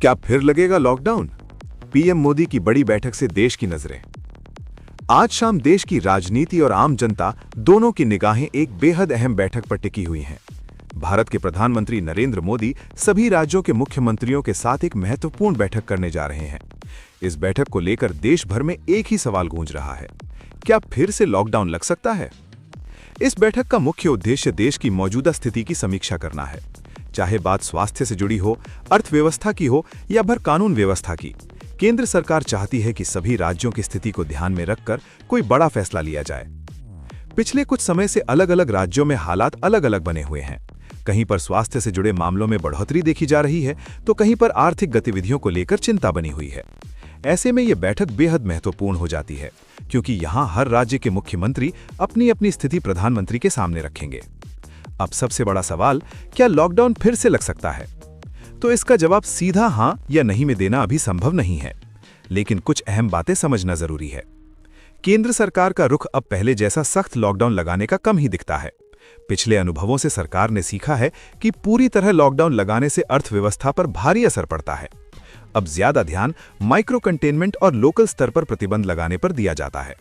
क्या फिर लगेगा लॉकडाउन? पीएम मोदी की बड़ी बैठक से देश की नजरें। आज शाम देश की राजनीति और आम जनता दोनों की निगाहें एक बेहद अहम बैठक पर टिकी हुई हैं। भारत के प्रधानमंत्री नरेंद्र मोदी सभी राज्यों के मुख्यमंत्रियों के साथ एक महत्वपूर्ण बैठक करने जा रहे हैं। इस बैठक को लेकर देश भर में एक ही सवाल गूंज रहा है, क्या फिर से लॉकडाउन लग सकता है? इस बैठक का मुख्य उद्देश्य देश की मौजूदा स्थिति की समीक्षा करना है, चाहे बात स्वास्थ्य से जुड़ी हो, अर्थव्यवस्था की हो या भर कानून व्यवस्था की। केंद्र सरकार चाहती है कि सभी राज्यों की स्थिति को ध्यान में रखकर कोई बड़ा फैसला लिया जाए। पिछले कुछ समय से अलग अलग राज्यों में हालात अलग अलग बने हुए हैं। कहीं पर स्वास्थ्य से जुड़े मामलों में बढ़ोतरी देखी जा रही है, तो कहीं पर आर्थिक गतिविधियों को लेकर चिंता बनी हुई है। ऐसे में यह बैठक बेहद महत्वपूर्ण हो जाती है, क्योंकि यहां हर राज्य के मुख्यमंत्री अपनी अपनी स्थिति प्रधानमंत्री के सामने रखेंगे। अब सबसे बड़ा सवाल, क्या लॉकडाउन फिर से लग सकता है? तो इसका जवाब सीधा हां या नहीं में देना अभी संभव नहीं है, लेकिन कुछ अहम बातें समझना जरूरी है। केंद्र सरकार का रुख अब पहले जैसा सख्त लॉकडाउन लगाने का कम ही दिखता है। पिछले अनुभवों से सरकार ने सीखा है कि पूरी तरह लॉकडाउन लगाने से अर्थव्यवस्था पर भारी असर पड़ता है। अब ज्यादा ध्यान माइक्रो कंटेनमेंट और लोकल स्तर पर प्रतिबंध लगाने पर दिया जाता है।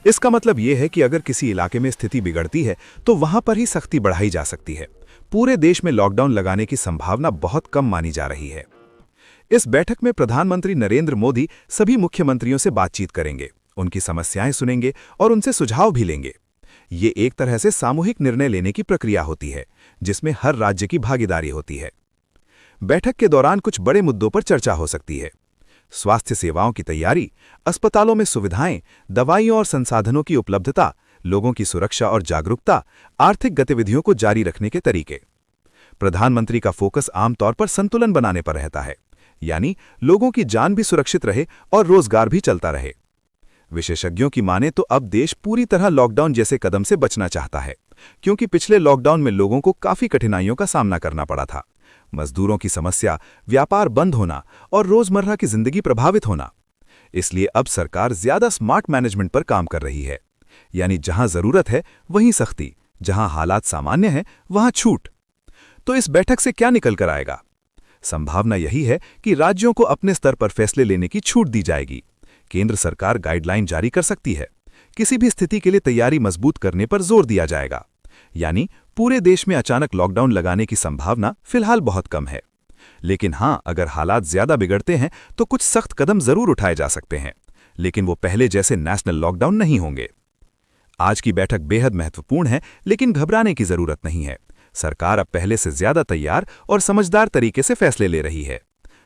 इसका मतलब यह है कि अगर किसी इलाके में स्थिति बिगड़ती है तो वहां पर ही सख्ती बढ़ाई जा सकती है। पूरे देश में लॉकडाउन लगाने की संभावना बहुत कम मानी जा रही है। इस बैठक में प्रधानमंत्री नरेंद्र मोदी सभी मुख्यमंत्रियों से बातचीत करेंगे, उनकी समस्याएं सुनेंगे और उनसे सुझाव भी लेंगे। ये एक तरह से सामूहिक निर्णय लेने की प्रक्रिया होती है, जिसमें हर राज्य की भागीदारी होती है। बैठक के दौरान कुछ बड़े मुद्दों पर चर्चा हो सकती है। स्वास्थ्य सेवाओं की तैयारी, अस्पतालों में सुविधाएं, दवाइयों और संसाधनों की उपलब्धता, लोगों की सुरक्षा और जागरूकता, आर्थिक गतिविधियों को जारी रखने के तरीके। प्रधानमंत्री का फोकस आमतौर पर संतुलन बनाने पर रहता है, यानी लोगों की जान भी सुरक्षित रहे और रोजगार भी चलता रहे। विशेषज्ञों की माने तो अब देश पूरी तरह लॉकडाउन जैसे कदम से बचना चाहता है, क्योंकि पिछले लॉकडाउन में लोगों को काफी कठिनाइयों का सामना करना पड़ा था। मजदूरों की समस्या, व्यापार बंद होना और रोजमर्रा की जिंदगी प्रभावित होना। इसलिए अब सरकार ज्यादा स्मार्ट मैनेजमेंट पर काम कर रही है, यानी जहां जरूरत है वहीं सख्ती, जहां हालात सामान्य हैं वहां छूट। तो इस बैठक से क्या निकल कर आएगा? संभावना यही है कि राज्यों को अपने स्तर पर फैसले लेने की छूट दी जाएगी। केंद्र सरकार गाइडलाइन जारी कर सकती है। किसी भी स्थिति के लिए तैयारी मजबूत करने पर जोर दिया जाएगा, यानी पूरे देश में अचानक लॉकडाउन लगाने की संभावना फिलहाल बहुत कम है। लेकिन हां, अगर हालात ज्यादा बिगड़ते हैं तो कुछ सख्त कदम जरूर उठाए जा सकते हैं, लेकिन वो पहले जैसे नेशनल लॉकडाउन नहीं होंगे। आज की बैठक बेहद महत्वपूर्ण है, लेकिन घबराने की जरूरत नहीं है। सरकार अब पहले से ज्यादा तैयार और समझदार तरीके से फैसले ले रही है।